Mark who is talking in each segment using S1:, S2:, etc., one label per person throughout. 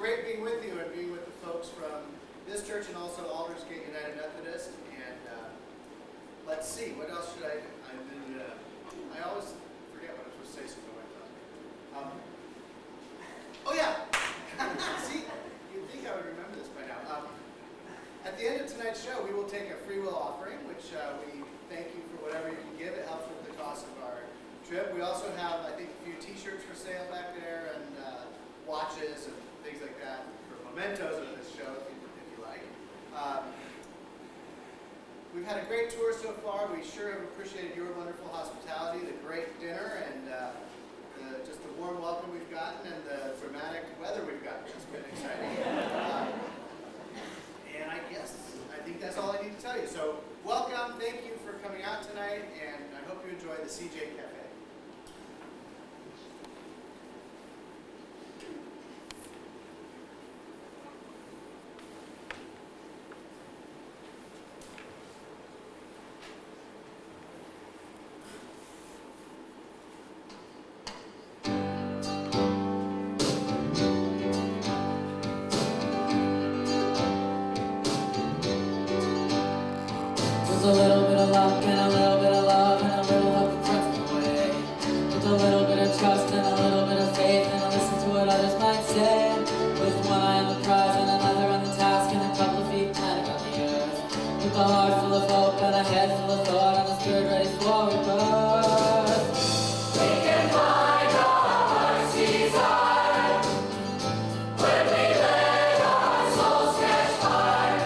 S1: great being with you and being with the folks from this church and also Aldersgate United Methodist. And let's see, what else should I do? I always forget what I was supposed to say, so I went oh yeah! See, you'd think I would remember this by now. At the end of tonight's show, we will take a free will offering, which we thank you for whatever you can give. It helps with the cost of our trip. We also have, I think, a few t-shirts for sale back there and watches and things like that for mementos of this show, if you like. We've had a great tour so far. We sure have appreciated your wonderful hospitality, the great dinner, and just the warm welcome we've gotten and the dramatic weather we've gotten. It's been exciting. And I think that's all I need to tell you. So welcome, thank you for coming out tonight, and I hope you enjoy the CJ Cafe.
S2: With a little bit of luck and a little bit of love and a little help from friends on the way. With a little bit of trust and a little bit of faith and a listen to what others might say. With one eye on the prize and another on the task and a couple of feet planted on the earth. With a heart full of hope and a head full of thought and a spirit ready for rebirth. We can find our heart's desire when we let our souls catch fire.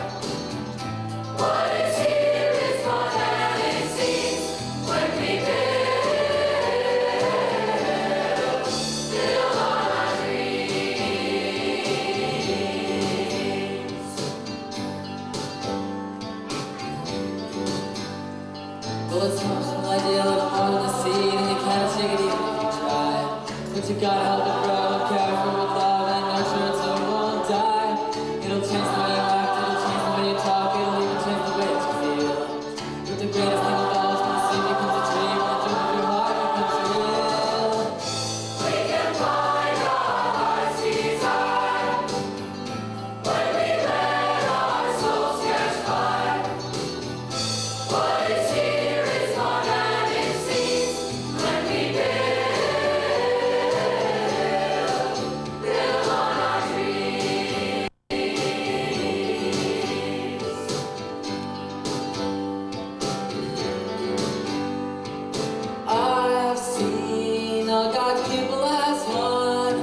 S2: What is here is more than it seems when we build on our dreams. Well, it's much an idea, a little more than a seed, and you can't take it even if you try. But you gotta help it grow and care for it with love and nurture it so it won't die. It'll change the way you act, it'll change the way you talk, it'll even change the way that you feel. But the greatest thing of all is when the seed becomes a tree, when the dream of your heart becomes real. We can find our heart's desire when we let our souls catch fire. What is here is more than it seems when we build on our dreams. I've seen all God's people as one.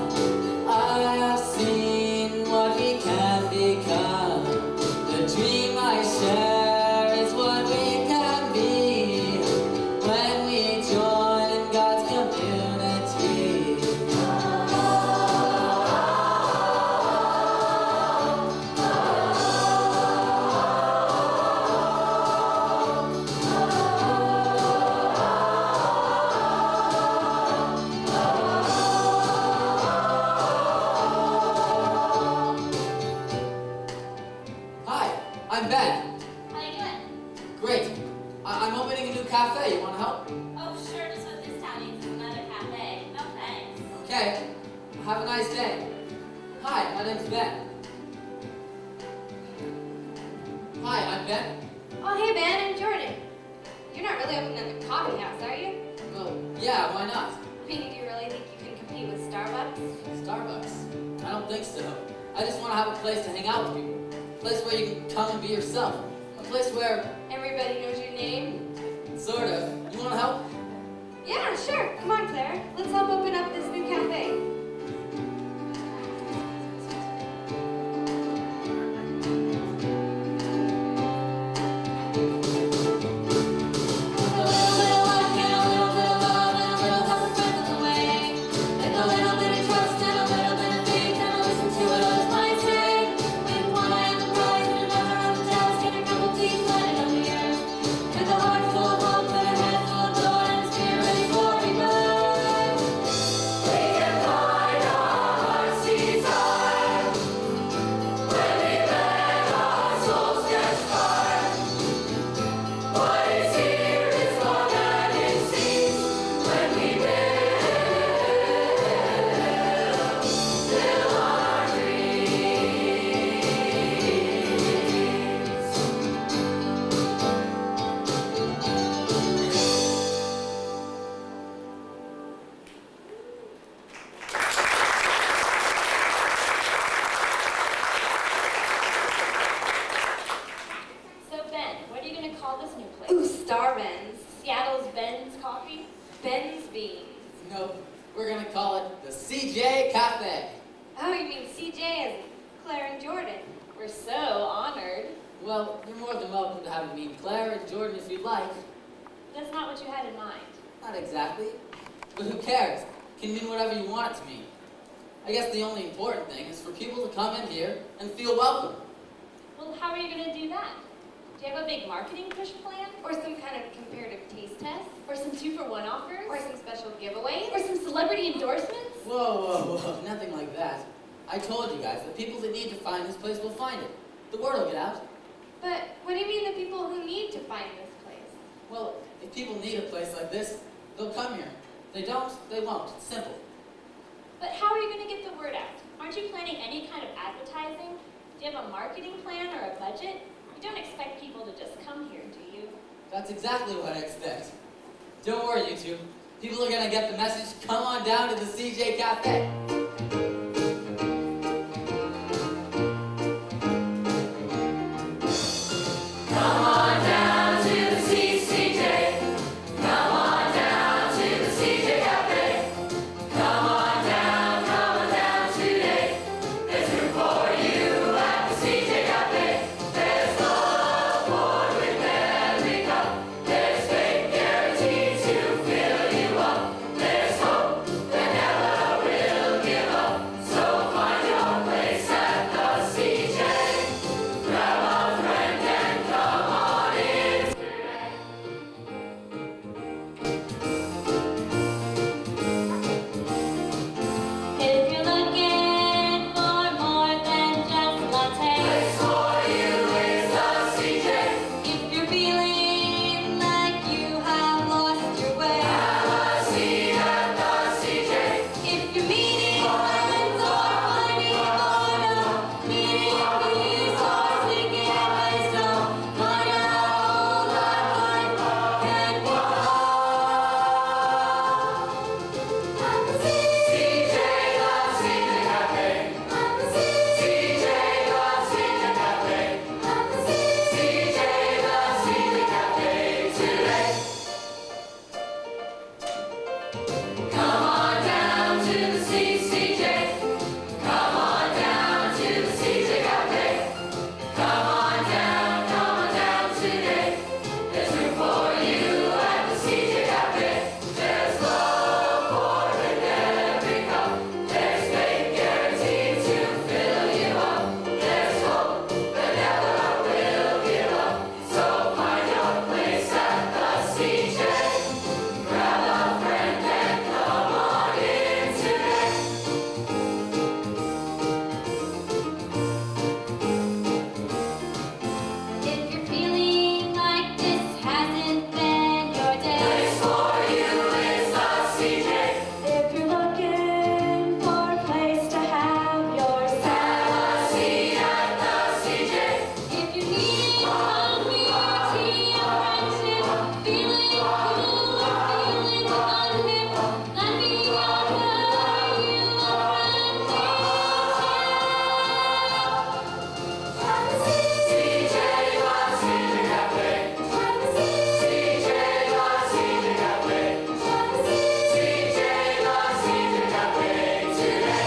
S2: I have seen what we can become. The dream I share is what we can be when we join in God's community. Hi, I'm Ben.
S3: How you doing?
S2: Great. I'm opening a new cafe. You want to help?
S3: Oh, sure, just what this town needs is another cafe. No thanks.
S2: Okay. Have a nice day. Hi, my name's Ben. Hi, I'm Ben.
S4: Oh, hey, Ben, I'm Jordan. You're not really opening a coffee house, are you?
S2: Well, yeah, why not?
S4: I mean, do you really think you can compete with Starbucks?
S2: Starbucks? I don't think so. I just want to have a place to hang out with people. A place where you can come and be yourself. A place where,
S4: Everybody knows your name?
S2: sort of, you want to help?
S4: Yeah, sure. Come on, Claire. Let's help open up this new cafe. With a little bit of luck and a little bit of love and a little help from friends on the way. With a little bit of trust and a little bit of faith and a listen to what others might say. With one eye on the prize and another on the task and a couple feet planted on the earth. With a heart coffee? Ben's Beans.
S2: Nope, we're gonna call it the CJ Cafe.
S4: Oh, you mean CJ as in Claire and Jordan. We're so honored.
S2: Well, you're more than welcome to have me meet Claire and Jordan if you'd like.
S4: That's not what you had in mind.
S2: Not exactly, but who cares? Can mean whatever you want it to mean. I guess the only important thing is for people to come in here and feel welcome.
S4: Well, how are you going to do that? Do you have a big marketing push plan? Or some kind of comparative taste test? Or some 2-for-1 offers? Or some special giveaways? Or some celebrity endorsements?
S2: Whoa, nothing like that. I told you guys, the people that need to find this place will find it. The word will get out.
S4: But what do you mean the people who need to find this place?
S2: Well, if people need a place like this, they'll come here. If they don't, they won't. It's simple.
S4: But how are you going to get the word out? Aren't you planning any kind of advertising? Do you have a marketing plan or a budget? You don't expect people to just come here, do you?
S2: That's exactly what I expect. Don't worry, you two. People are gonna get the message. Come on down to the CJ Cafe.
S4: Come on down to the CCJ. Come on down to the CJ Cafe. Come on down today. There's room for you at the CJ Cafe. There's love poured with every cup. There's faith guaranteed to fill you up. There's hope that never will give up. So find your place at the CJ. Grab a friend and come on in today. If you're looking for more than just latte, place for you is the CJ. If you're feeling like you have lost your way, have a seat at the CJ. If you're meeting friends or finding boredom, needing peace or seeking wisdom, find out what life can become. At the CJ Cafe. At the CJ Cafe. At the CJ Cafe today. Come on down to the CCJ. Come on down to the CJ Cafe. Come on down today. There's room for you at the CJ Cafe. There's love poured in every cup. There's faith guaranteed to fill you up. There's hope that never will give up. So find your place at the CJ. Grab a friend and come on in today. If you're feeling like this hasn't been your day, place for you is the CJ. If you're looking for a place to have your have a seat at the CJ. If you need coffee or tea or friendship, feeling cool or feeling unhip, let me offer you a friendly CJ Cafe. CJ Cafe. CJ Cafe today.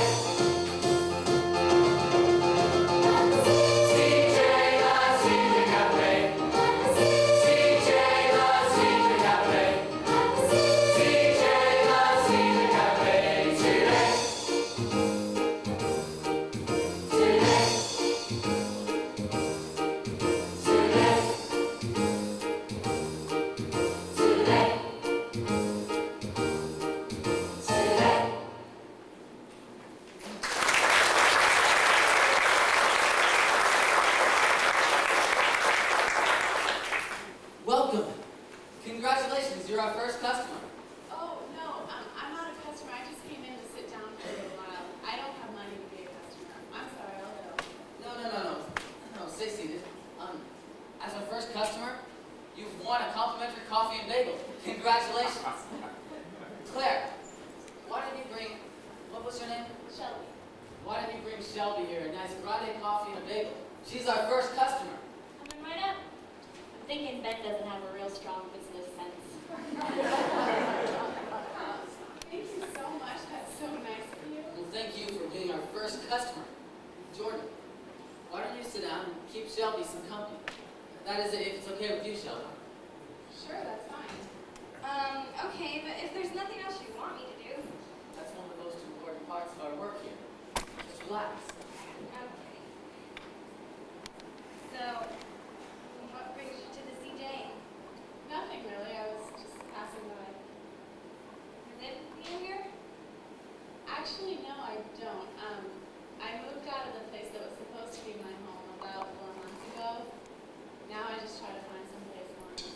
S4: CJ Cafe. CJ Cafe. Cafe today.
S2: Welcome. Congratulations, you're our first customer.
S5: Oh, no, I'm not a customer. I just came in to sit down for a little while. I don't have money to be a customer. I'm sorry, I'll go.
S2: No, stay seated. As our first customer, you've won a complimentary coffee and bagel. Congratulations. Claire, why didn't you bring, what was her name?
S4: Shelby.
S2: Why didn't you bring Shelby here? A nice grande coffee and a bagel. She's our first customer.
S4: Coming right up. I'm thinking Ben doesn't have a real strong business sense.
S3: Okay, but if there's nothing else you want me to do.
S2: That's one of the most important parts of our work here. Just relax.
S3: Okay. So, what brings you to the CJ?
S5: Nothing really. I was just passing by.
S3: You live near here?
S5: Actually, no, I don't. I moved out of the place that was supposed to be my home about 4 months ago. Now I just try to find someplace more safe.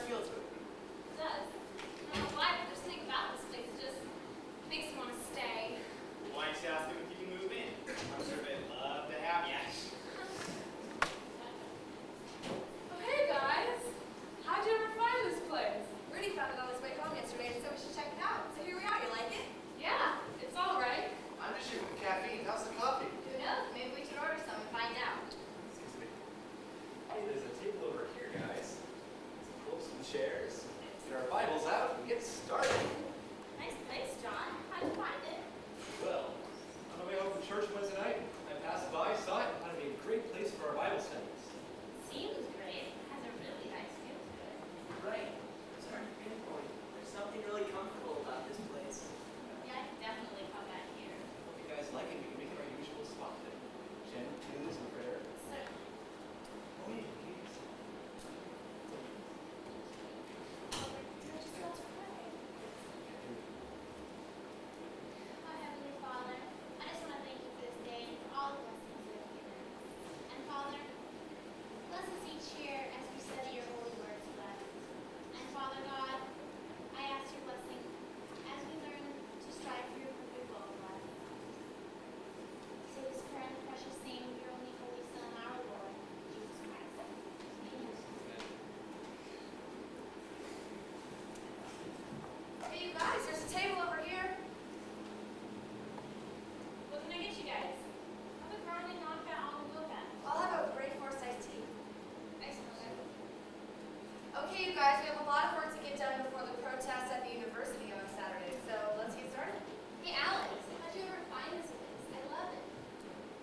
S6: feel to it.
S3: It does. I don't know why, but there's something about this place that just makes me want to stay.
S6: Why don't you ask them if you can move in? I'm sure they'd love to have you.
S4: Oh, hey guys! How'd you ever find this place? Rudy found it on his way home yesterday and said we should check it out. So here we are. You like it?
S5: Yeah, it's all right.
S1: I'm just shooting caffeine. How's the coffee?
S3: Who knows? Maybe we should order some and find out.
S1: Excuse me.
S7: Hey, there's a table over here, guys. Let's pull up some chairs, get our Bibles out, and get started.
S3: Nice place, John. How'd you find it?
S7: Well, on the way home from church Wednesday night, I passed by, saw it, and thought it'd be a great place for our Bible studies.
S3: Seems great. It has a really nice feel to it.
S8: Right. It's hard to pinpoint. There's something really comfortable about this place.
S3: Yeah, I could definitely come back here.
S7: Hope you guys like it. We can make it our usual spot then. Jen, tunes, and prayer.
S3: Certainly.
S7: Oh, yeah, please.
S3: You're just about to pray. Our Heavenly Father, I just want to thank you for this day and for all the blessings you have given us. And Father, bless us each here as we study your holy word together. And Father God, I ask your blessing as we learn to strive for your perfect will of life. Say this prayer in the precious name of your only holy Son, our Lord, Jesus Christ. Amen.
S4: Hey, you guys, there's a table over here.
S3: What can I get you guys? Have a grande knockout on the wheel pen.
S4: I'll have a great force iced tea.
S3: Excellent.
S4: Okay, you guys, we have a lot of work to get done before the protest at the university on Saturday, so let's get started.
S3: Hey, Alex, how'd you ever find this place? I love it.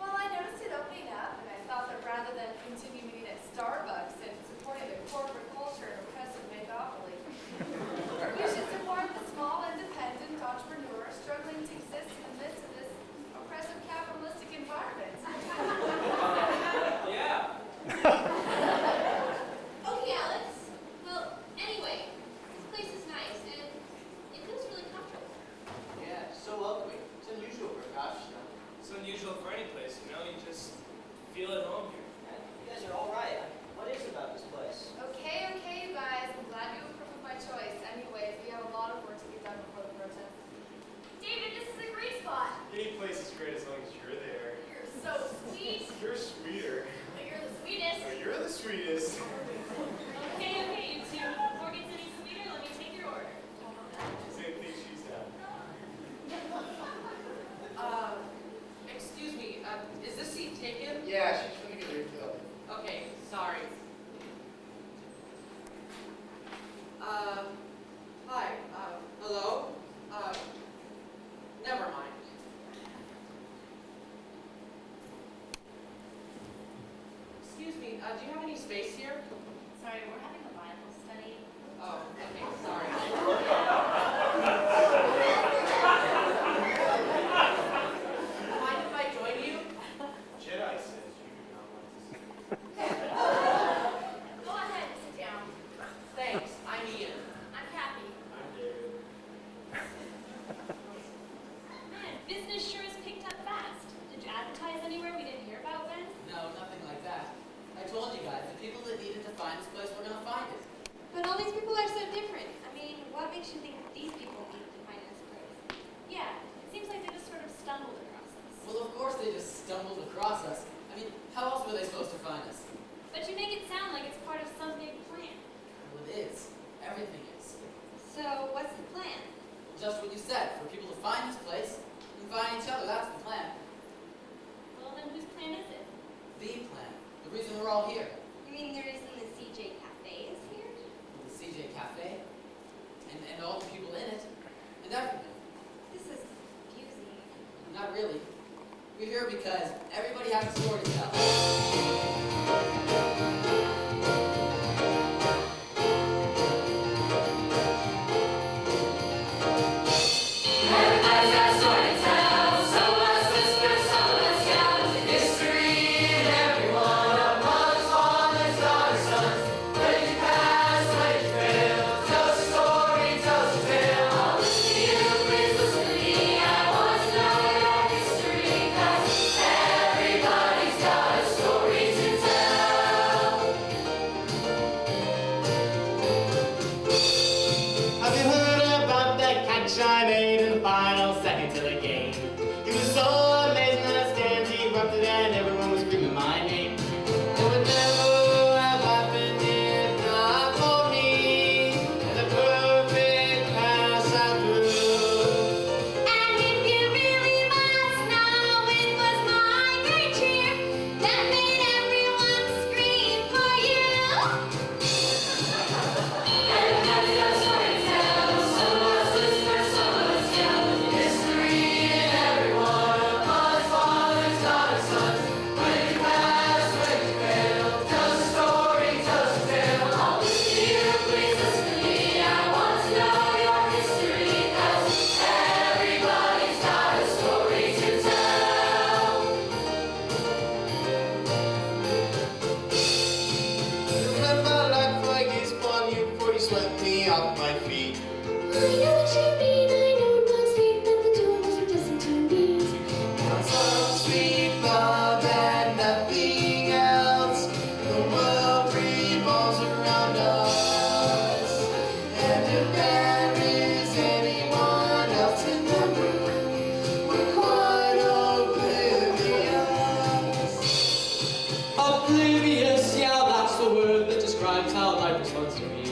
S4: Well, I noticed it opening up, and I thought that rather than continue meeting at Starbucks and supporting the corporate culture and oppressive monopoly, we should support the small, independent entrepreneur struggling to exist in the midst of this oppressive capitalistic environment.
S7: Yeah.
S3: Okay, Alex. Well, anyway, this place is nice, and
S2: always fun to me.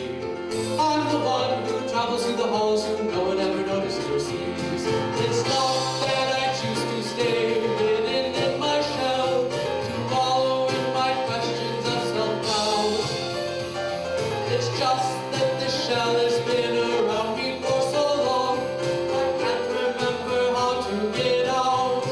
S2: I'm the one who travels through the halls who no one ever notices or sees. It's not that I choose to stay hidden in my shell, to wallow in my questions of self-doubt. It's just that the shell has been around me for so long, I can't remember how to get out.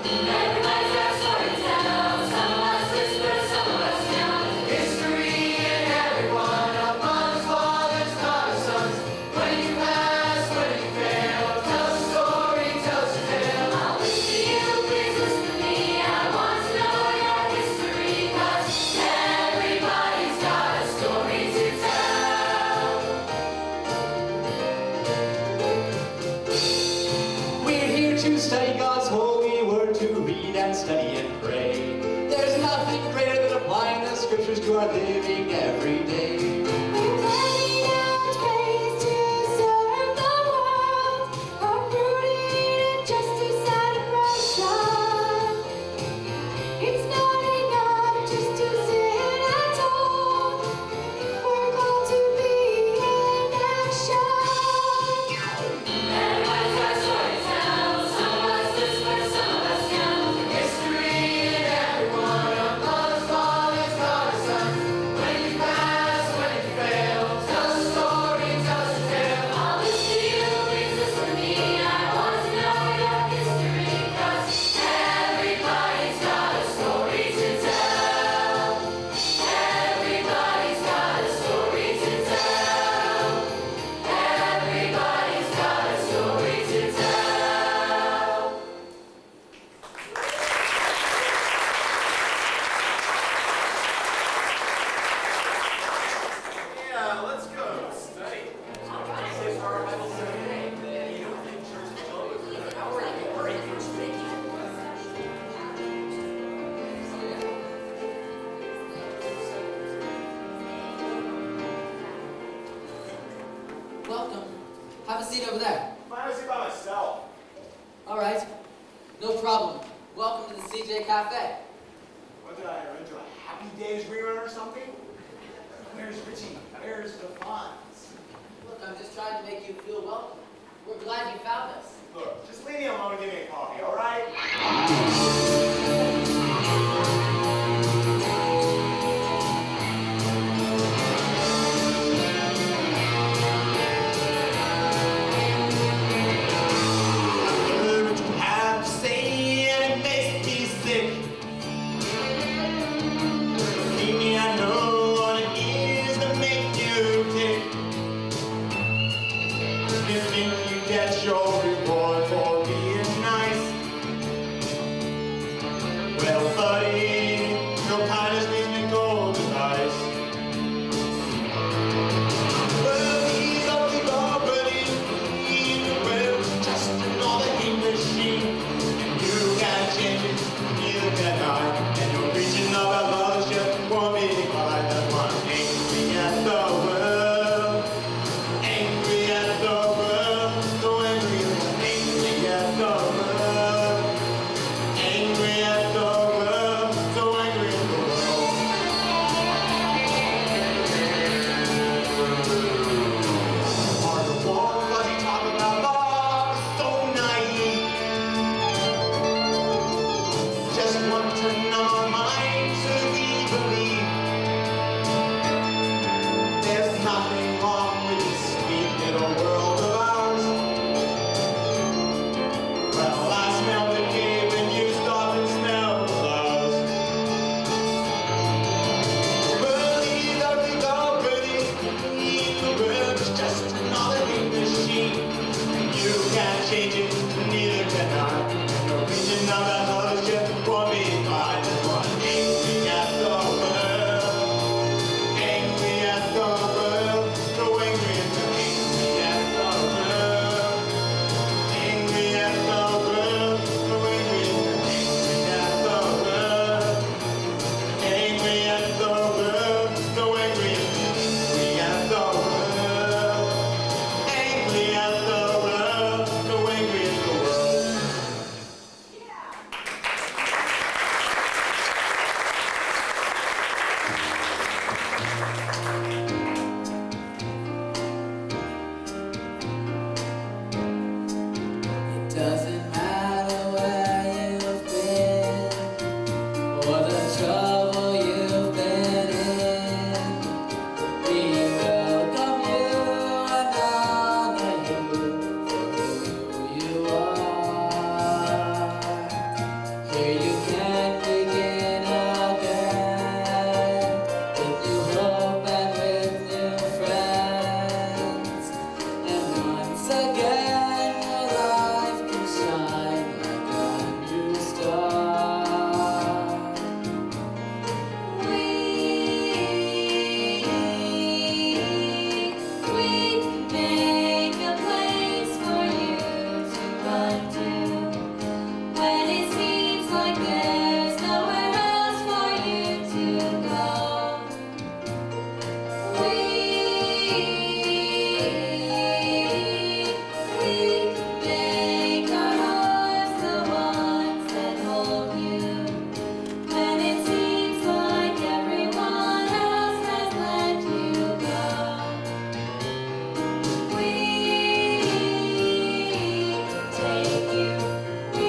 S4: Everybody's got a story to tell. Some of us whisper, some of us yell. History in everyone of mothers, fathers, daughters, sons. When you pass, when you fail, tell us a story, tell us a tale. I'll listen to you, please listen to me. I want to know your history, 'cause everybody's got a story to tell.
S7: We're here to study God's holy word, to read and study and pray. There's nothing greater than applying the scriptures to our living every day.
S4: We're planning out ways to serve the world, uprooted injustice and oppression. It's not enough just to sit and talk. We're called to be in action. Everybody's got a story to tell. Some of us whisper, some of us yell. History in everyone of mothers, fathers, daughters, sons. When you pass, when you fail, tell us a story, tell us a tale. I'll listen to you, please listen to me. I want to know your history, 'cause everybody's got a story to tell. Everybody's got a story to tell. Everybody's got a story to tell.
S6: Yeah, let's go. Study.
S7: Say for our Bible study today. You don't think church is over? Hurry.
S2: Welcome. Have a seat over there.
S6: Find a seat by myself.
S2: All right. No problem. Welcome to the CJ Cafe.
S6: What did I arrange a Happy Days rerun or something? Where's Richie? Where's the Fonz?
S2: Look, I'm just trying to make you feel welcome. We're glad you found us.
S6: Look, just leave me alone and give me a coffee, all right?
S9: Heard what you have to say and it makes me sick. Believe me, I know what it is that makes you tick. You think you get your reward for being nice.
S2: It doesn't matter where you've been or the trouble you've been in. We welcome you and honor you for who you are. Here you can begin again with new hope and with new friends. And once again, your life can shine like a new star.
S4: We make a place for you to run to when it seems like there's nowhere else for you to go. We make our hearts the ones that hold you when it seems like everyone else has let you go. We take you, we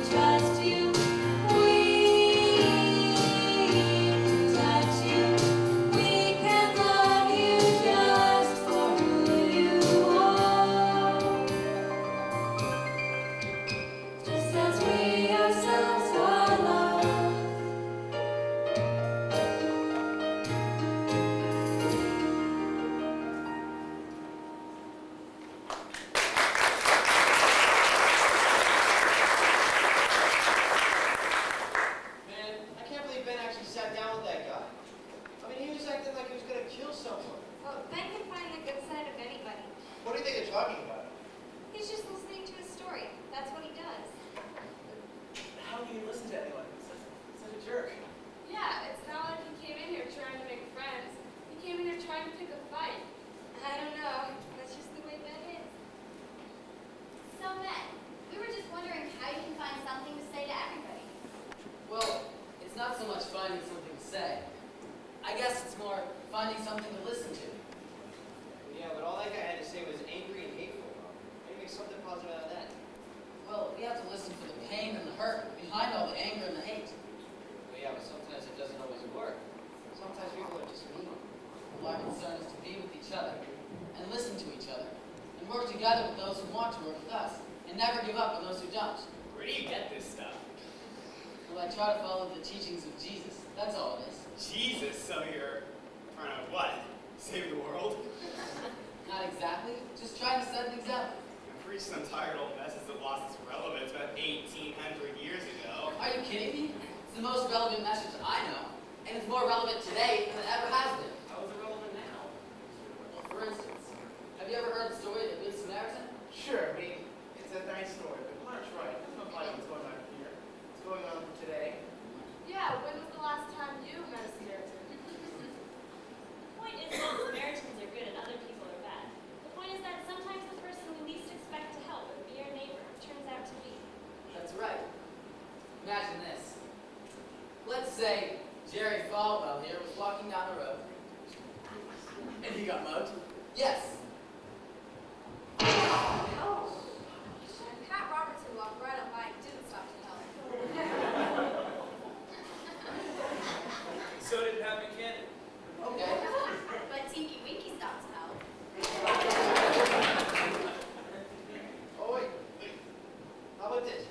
S4: trust you, we touch you, we can love you just for who you are, just as we ourselves are loved.
S10: Man, I can't believe Ben actually sat down with that guy. I mean, he was acting like he was gonna kill someone.
S11: Well, Ben can find the good side of anybody.
S10: What do you think they're talking about?
S11: He's just listening to his story. That's what he does.
S8: How can you listen to anyone? Such a jerk.
S5: Yeah, it's not like he came in here trying to make friends. He came in here trying to pick a fight.
S11: I don't know. That's just the way Ben is.
S3: So, Ben, we were just wondering how you can find something to say to everybody.
S2: Well, it's not so much finding something to say. I guess it's more finding something to listen to.
S10: Yeah, but all that guy had to say was angry and hateful. How do you make something positive out of that?
S2: Well, we have to listen for the pain and the hurt behind all the anger and the hate.
S10: Well, yeah, but sometimes it doesn't always work. Sometimes people are just mean.
S2: Well, our concern is to be with each other and listen to each other and work together with those who want to work with us and never give up on those who don't.
S9: Where do you get this stuff?
S2: Well, I try to follow the teachings of Jesus. That's all it is.
S9: Jesus, so you're trying to what? Save the world?
S2: Not exactly. Just trying to set an example.
S9: You preached some tired old message that lost its relevance about 1,800 years ago.
S2: Are you kidding me? It's the most relevant message I know, and it's more relevant today than it ever has been.
S10: How is it relevant now?
S2: Well, for instance, have you ever heard the story of the Good Samaritan?
S6: Sure, I mean, it's a nice story, but Mark's right. It doesn't apply to what's going on here. What's going on today?
S5: Yeah, when was the last time you met a Samaritan?
S3: The point isn't that Samaritans are good and other people are bad. The point is that sometimes the person we least expect to help or be our neighbor turns out to be.
S2: That's right. Imagine this. Let's say Jerry Falwell here was walking down the road, and he got mugged. Yes.
S11: Oh. Pat Robertson walked right up by and didn't stop to help.
S8: So did Pat Buchanan.
S2: Okay.
S3: But Tinky Winky stopped to help.
S10: Oh, wait. How about this?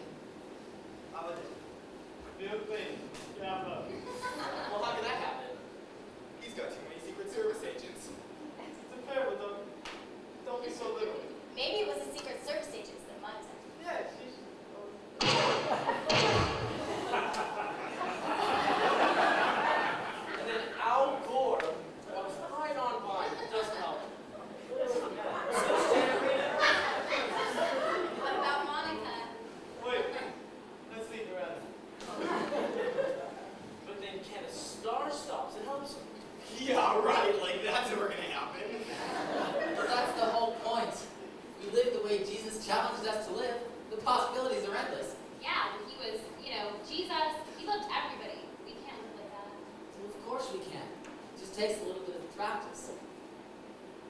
S10: How about this?
S9: Bill Clinton. Yeah,
S10: Well, how can that happen?
S9: he's got too many Secret Service agents. It's unfair, but don't be so little.
S3: Maybe it was the Secret Service agents that mugged him.
S10: Yeah, and then Al Gore walks right on by and doesn't help.
S3: What about Monica?
S9: Wait, let's leave around.
S10: But then Kenneth Starr stops and helps him.
S9: Yeah, right, like that's never gonna happen.
S2: But that's the whole point. We live the way Jesus challenged us to live. The possibilities are endless.
S3: Yeah, but he was, Jesus. He loved everybody. We can't live like that.
S2: course we can. It just takes a little bit of practice.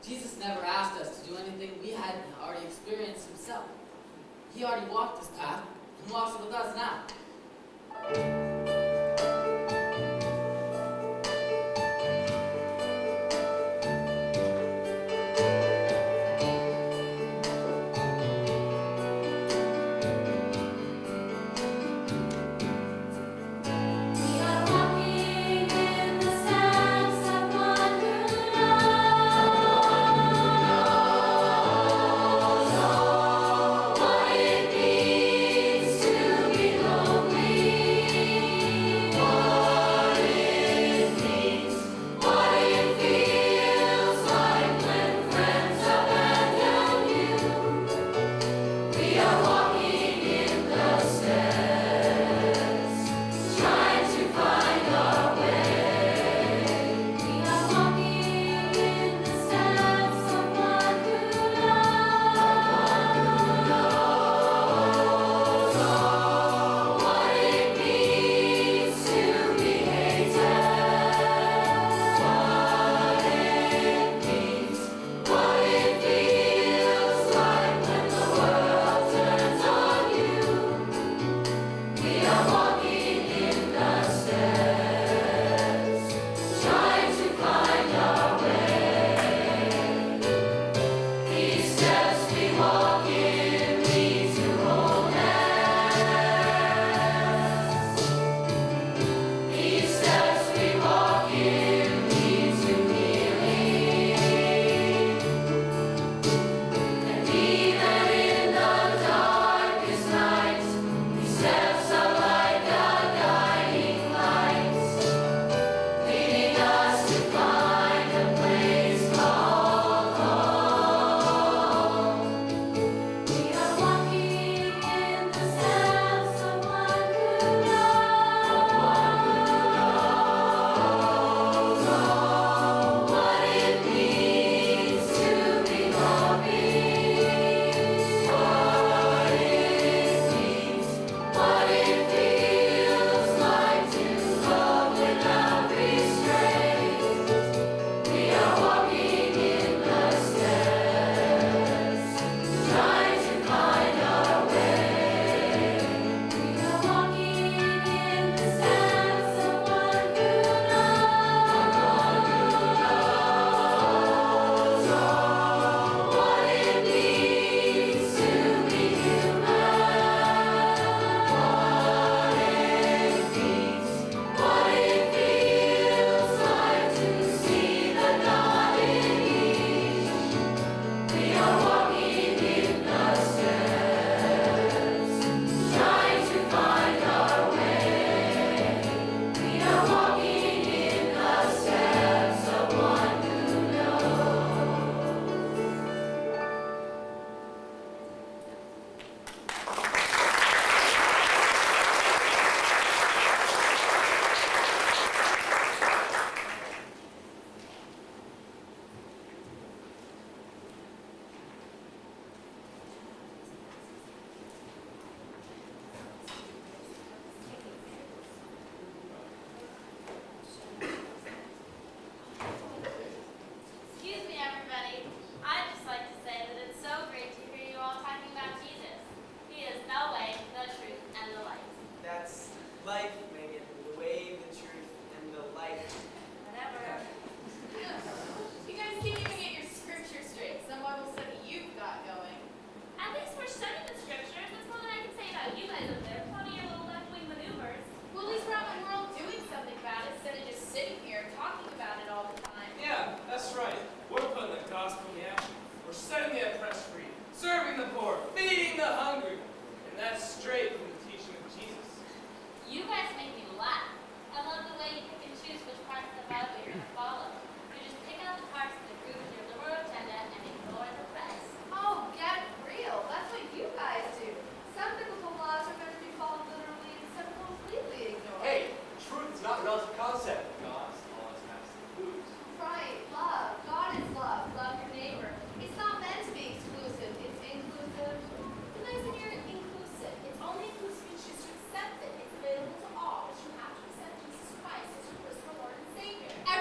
S2: Jesus never asked us to do anything we hadn't already experienced himself. He already walked this path and walks it with us now.
S4: We are walking in the steps of one who knows what it means to be lonely.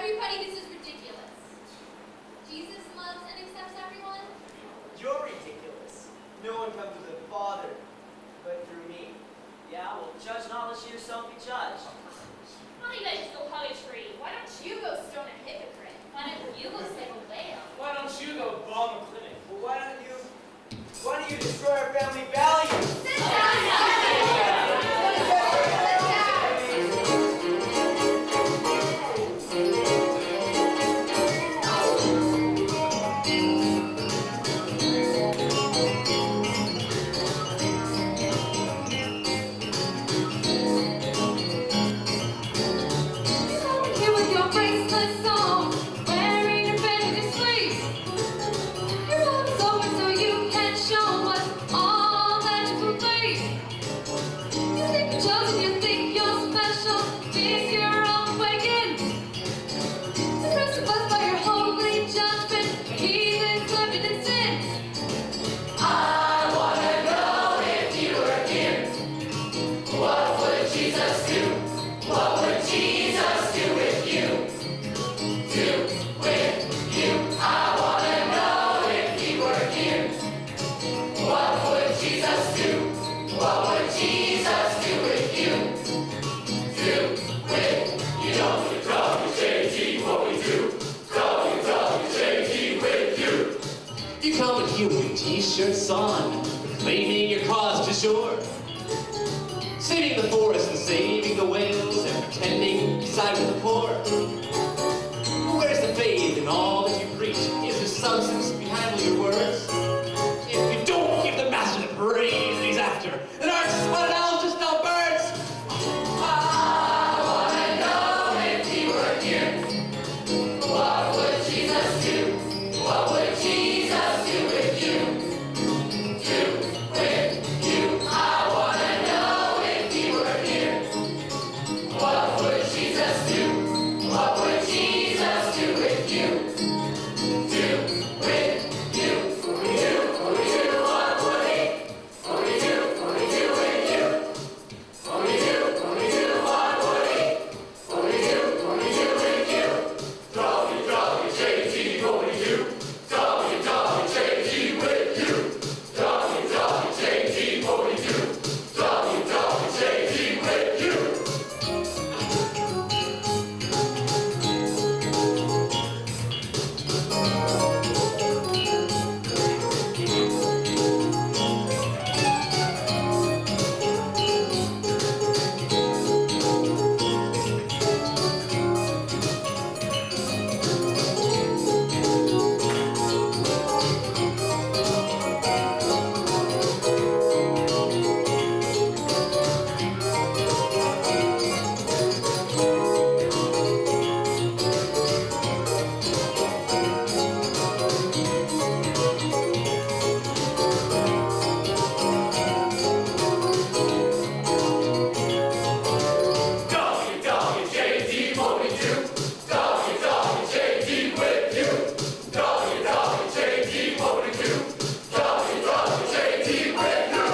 S11: Everybody, this is ridiculous. Jesus loves and accepts everyone.
S8: You're ridiculous. No one comes to the Father but through me.
S12: Yeah, well, judge not lest you yourself be judged.
S3: Why don't you guys just go hug a tree? Why don't you go stone a hypocrite? Why don't you go save a whale?
S9: Why don't you go bomb a clinic?
S8: Well, why don't you destroy our family values?
S11: Sit down.
S4: Here with your bracelets on, wearing your fancy sleeves. Your mouth is open so you can show us all that you believe. You think you're chosen, you think you're special, think you're all waking. The rest of us by your holy judgment, heathens living in sin.
S7: I wanna know if you were here, what would Jesus do? What would Jesus do with you? Do with you? I wanna know if he were here, what would Jesus do? What would Jesus do with you? Do with you? WWJD, what we do? WWJD with you. You come with you with t-shirts on, claiming your cause to shore. Saving the forest and saving the whales and pretending you side with the poor. Where's the faith in all that you preach? Is there substance behind all your words? If you don't give the master the praise that he's after, then aren't what else just no birds? I wanna know if he were here, what would Jesus do? What would Jesus do with you? Do with you? I wanna know if he were here, what would Jesus do? What would Jesus do with you? Do with you? What would he do? What would he do? What would he? What would he do? What would he do with you? What would he do? What would he do? What would he? What would he do? What would he do with you? WWJD, what would he do? WWJD with you. WWJD, what would he do? WWJD with you. WWJD, what we do? WWJD with you. WWJD, what we do? WWJD with you.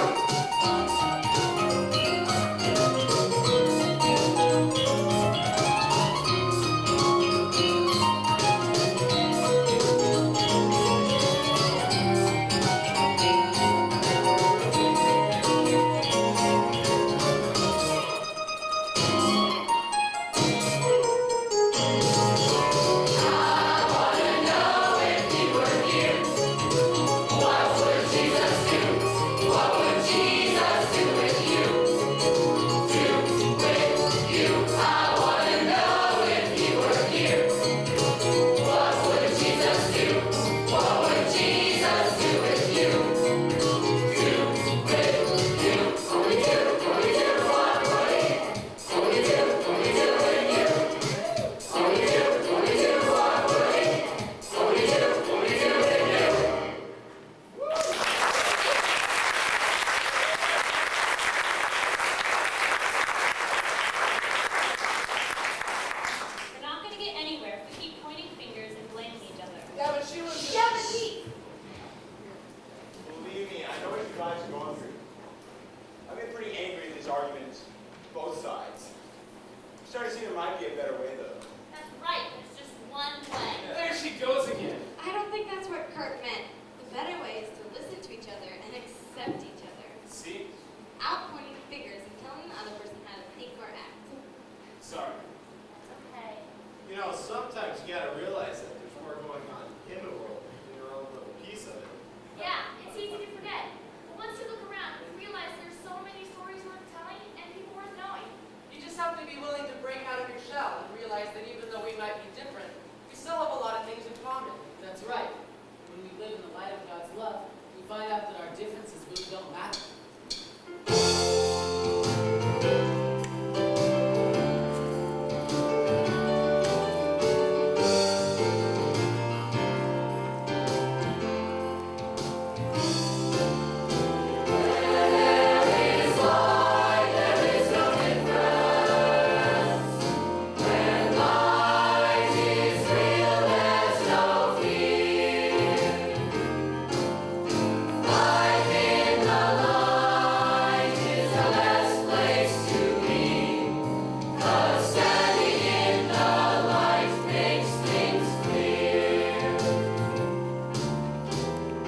S7: I wanna know if he were here, what would Jesus do? What would Jesus do with you? Do with you? I wanna know if he were here, what would Jesus do? What would Jesus do with you? Do with you? What would he do? What would he do? What would he? What would he do? What would he do with you? What would he do? What would he do? What would he? What would he do? What would he do with you?
S3: We're not going to get anywhere if we keep pointing fingers and blaming each other.
S10: Yeah, but she was just...
S11: Yeah, but he.
S6: Believe me, I know what you guys are going through. I've been pretty angry at these arguments, both sides. I'm starting to see there might be a better way, though.
S3: That's right. There's just
S9: know, sometimes you gotta realize that there's more going on in the world than your own little piece of it.
S3: Yeah, it's easy to forget. But once you look around, you realize there's so many stories worth telling and people worth knowing.
S13: You just have to be willing to break out of your shell and realize that even though we might be different, we still have a lot of things in common.
S2: That's right. When we live in the light of God's love, we find out that our differences really don't matter.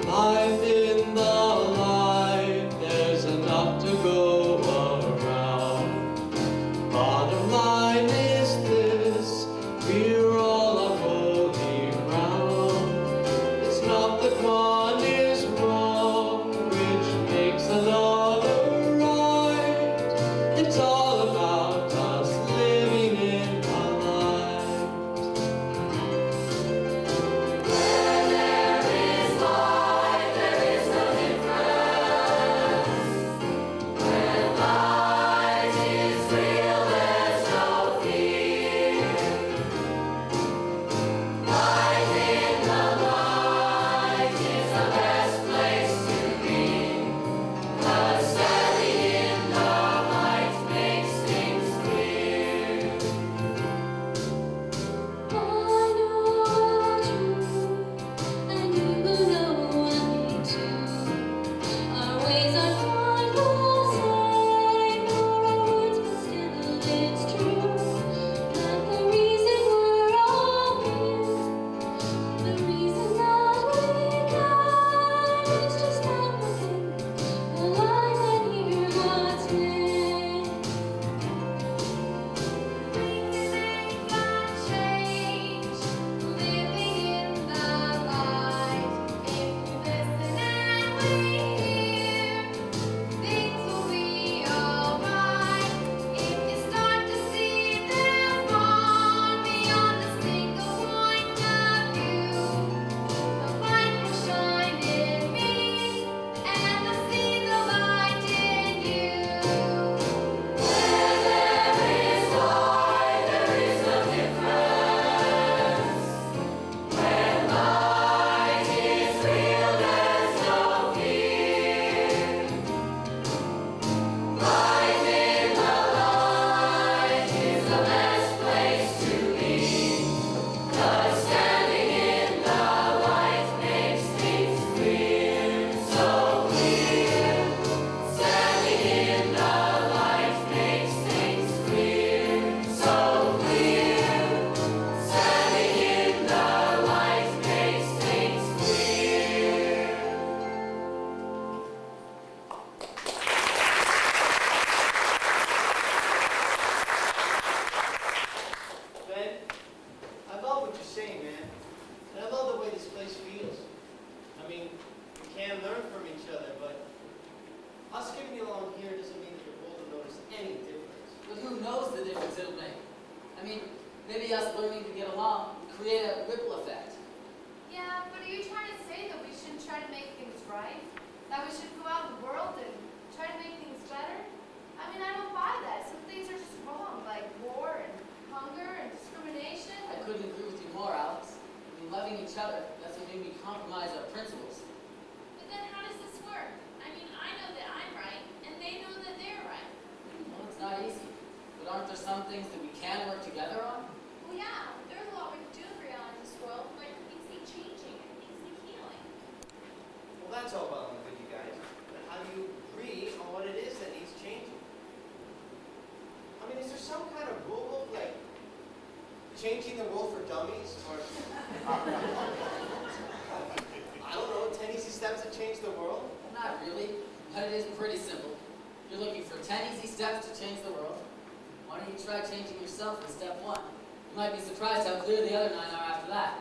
S7: Life in the light, there's enough to go around. Bottom line is this, we're all on holy ground. It's not that one is wrong, which makes another right. It's all about us living in the light.
S10: Ben, I love what you're saying, man. And I love the way this place feels. I mean, we can learn from each other, but us getting along here doesn't mean that you're both will notice any difference.
S2: But who knows the difference it'll make? I mean, maybe us learning to get along will create a ripple effect.
S11: Yeah, but are you trying to say that we shouldn't try to make things right? That we should go out in the world and try to make things better? I mean, I don't buy that. Some things are just wrong, like war and hunger and discrimination.
S2: I couldn't agree with you more, Alex. I mean, loving each other, that's what made me compromise our principles.
S3: But then how does this work? I mean, I know that I'm right, and they know that they're right.
S2: Well, it's not easy. But aren't there some things that we can work together on?
S3: Well, yeah, there's a lot we can do agree on in this world, like things need changing and things need healing.
S10: Well, that's all well and good, you guys. But how do you agree on what it is that needs changing? I mean, is there some kind of rule book, like changing the world for dummies? Or, I don't know, 10 easy steps to change the world?
S2: Not really, but it is pretty simple. You're looking for 10 easy steps to change the world. Why don't you try changing yourself in step 1? You might be surprised how clear the other 9 are after that.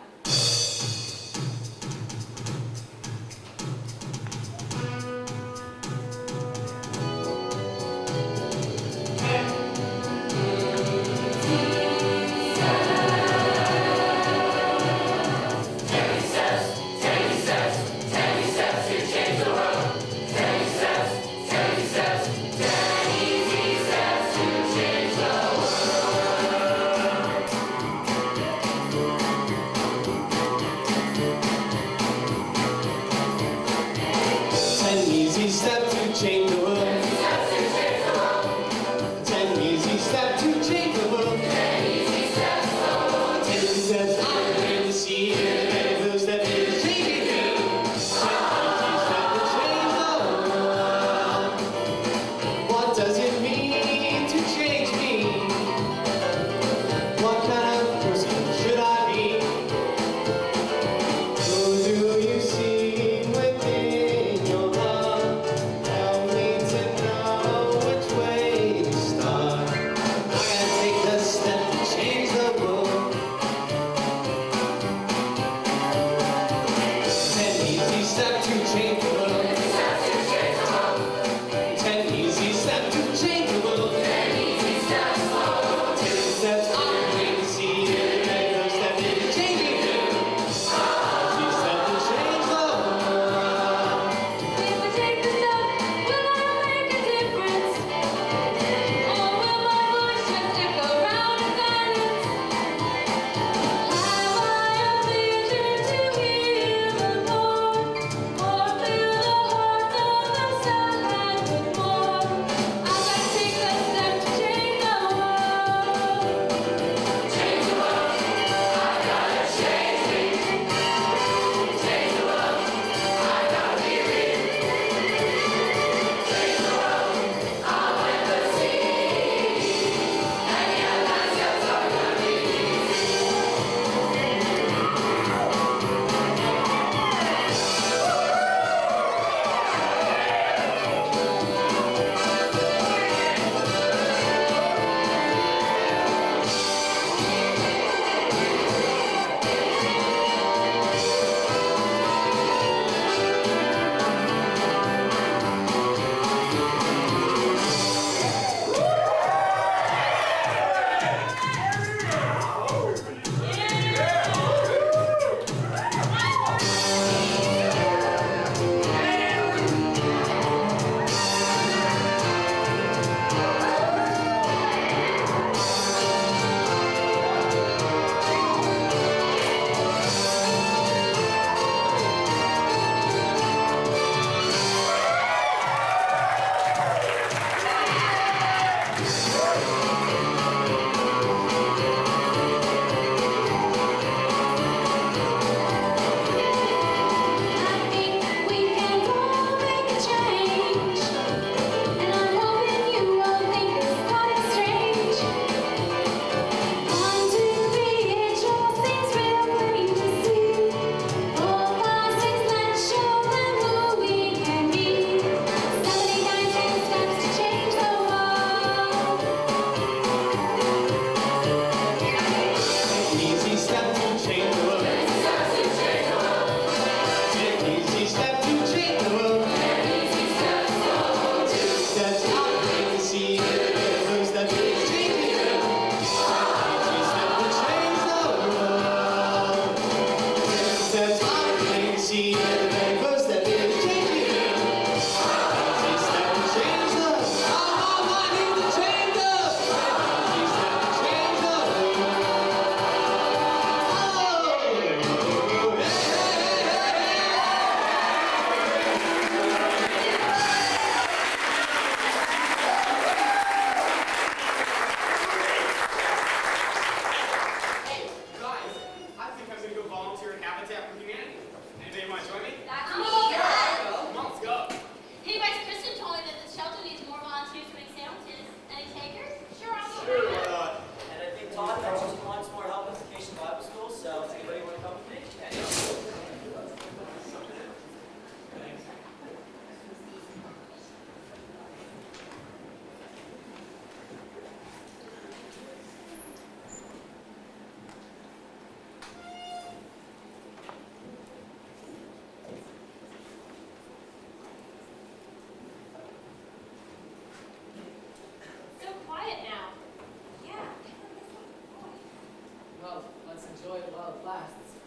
S2: let's enjoy it while it lasts.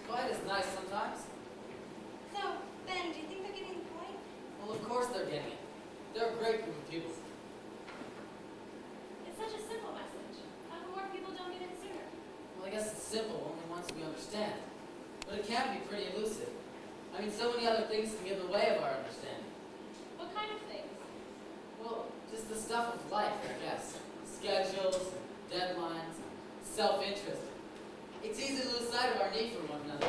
S2: Quiet is nice sometimes.
S3: So, Ben, do you think they're getting the point?
S2: Well, of course they're getting it. They're a great group of people.
S3: It's such a simple message. How come more people don't get it sooner?
S2: Well, I guess it's simple only once we understand. But it can be pretty elusive. I mean, so many other things can get in the way of our understanding.
S3: What kind of things?
S2: Well, just the stuff of life, I guess. Schedules, deadlines, self-interest. It's easy to lose sight of our need for one another.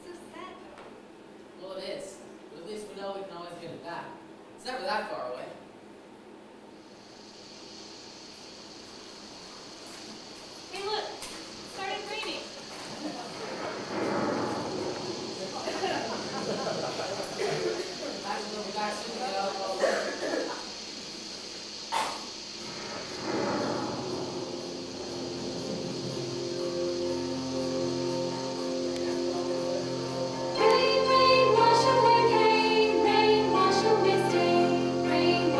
S3: So sad, though.
S2: Well, it is. But at least we know we can always get it back. It's never that far away.
S3: Hey, look! Started raining.
S2: Actually, we'll be back soon, though.
S4: Rain, rain, wash away pain. Rain, wash away stain. Rain,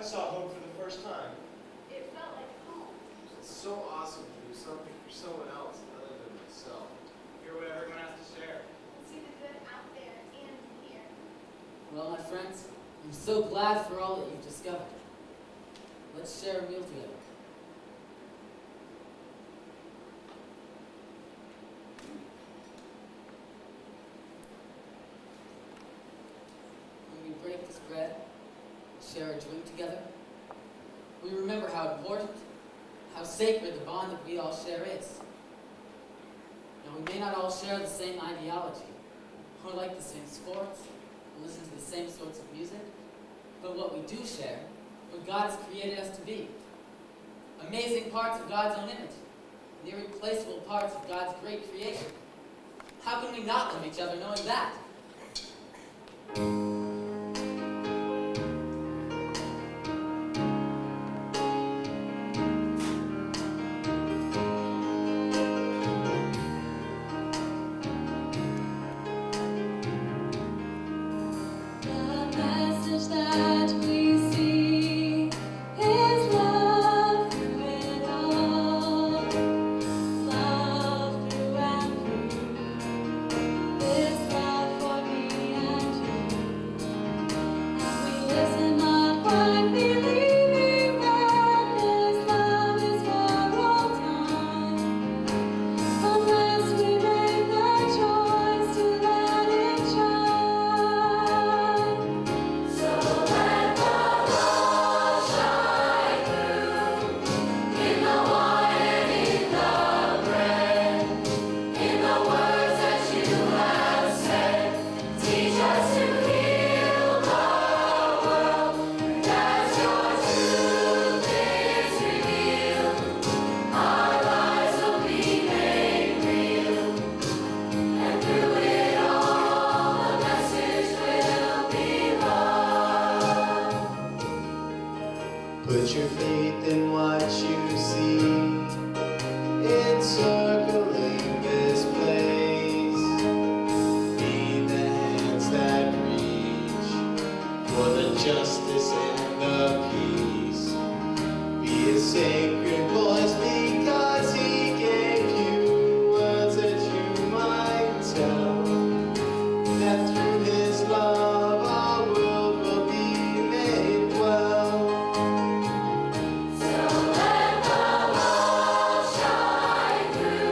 S6: saw home for the first time.
S5: It felt like home.
S9: It's so awesome to do something for someone else other than myself.
S6: Hear what everyone has to share.
S3: And see the good out there and here.
S2: Well, my friends, I'm so glad for all that you've discovered. Let's share a meal together. When we break this bread, share a drink together, we remember how important, how sacred the bond that we all share is. Now, we may not all share the same ideology, or like the same sports, or listen to the same sorts of music, but what we do share, what God has created us to be. Amazing parts of God's own image, and irreplaceable parts of God's great creation. How can we not love each other knowing that?
S5: The message that we see is love through it all, love through and through. This love for me and you, and we listen not quite believing that this love is for all time, unless we make the choice to let it shine. So let the love shine through in the wine and in the bread, in the words that you have said. Teach us to heal the world, and as your truth is revealed, our lives will be made real, and through it all the message will be love.
S9: Put your faith in what you see, encircling this place. Be the hands that reach for the justice and the peace. Be a sacred voice because he gave you words that you might tell. That through his love our world will be made well.
S5: So let the love shine through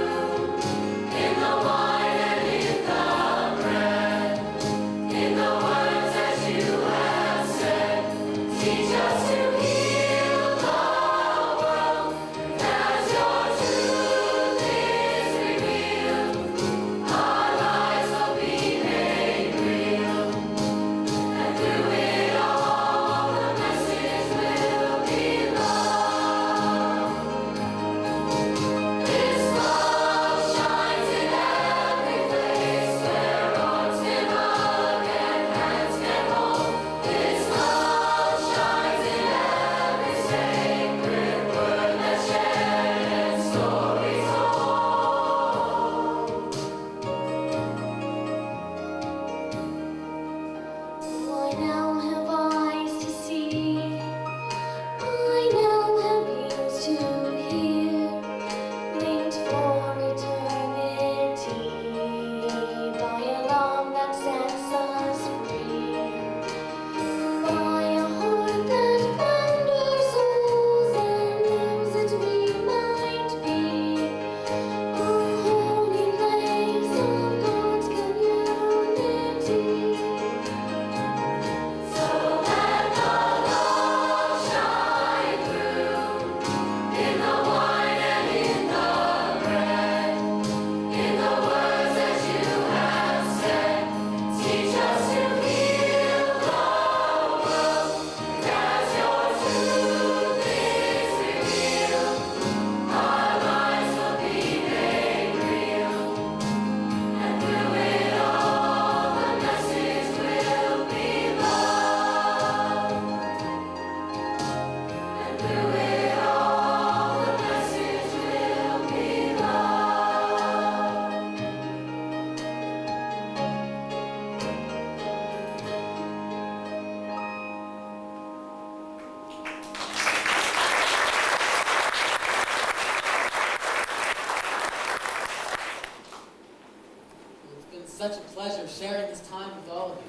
S2: such a pleasure sharing this time with all of you.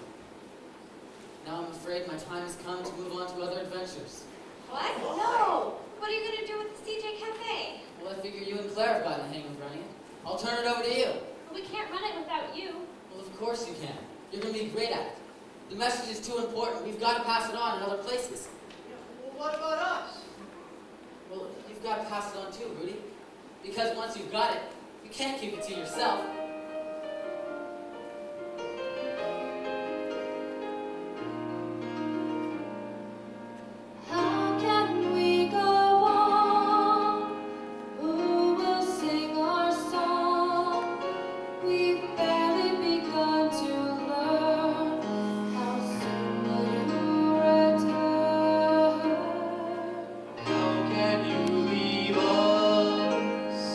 S2: Now I'm afraid my time has come to move on to other adventures.
S14: What? No! What are you going to do with the CJ Cafe?
S2: Well, I figure you and Claire have gotten the hang of running it. I'll turn it over to you.
S3: Well, we can't run it without you.
S2: Well, of course you can. You're going to be great at it. The message is too important. We've got to pass it on in other places.
S10: Well, what about us?
S2: Well, you've got to pass it on too, Rudy. Because once you've got it, you can't keep it to yourself.
S11: How can we go on? Who will sing our song? We've barely begun to learn. How soon will you return?
S9: How can you leave us?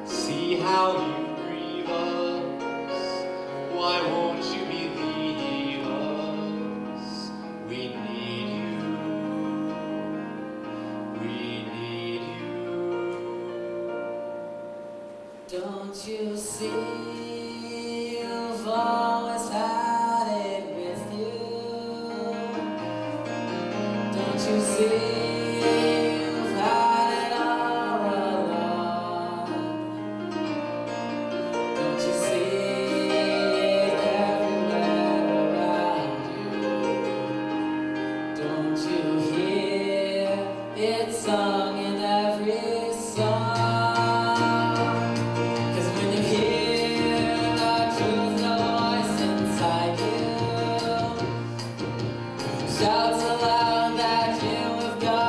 S9: See how you grieve us. Why won't you believe us? We need you. We need you.
S2: Don't you see you've always had it with you? Don't you see you've had it all along? Don't you see it everywhere around you? Don't you hear it sung in every song? 'Cause when you hear the truth, the voice inside you shouts aloud that you have got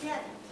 S14: together.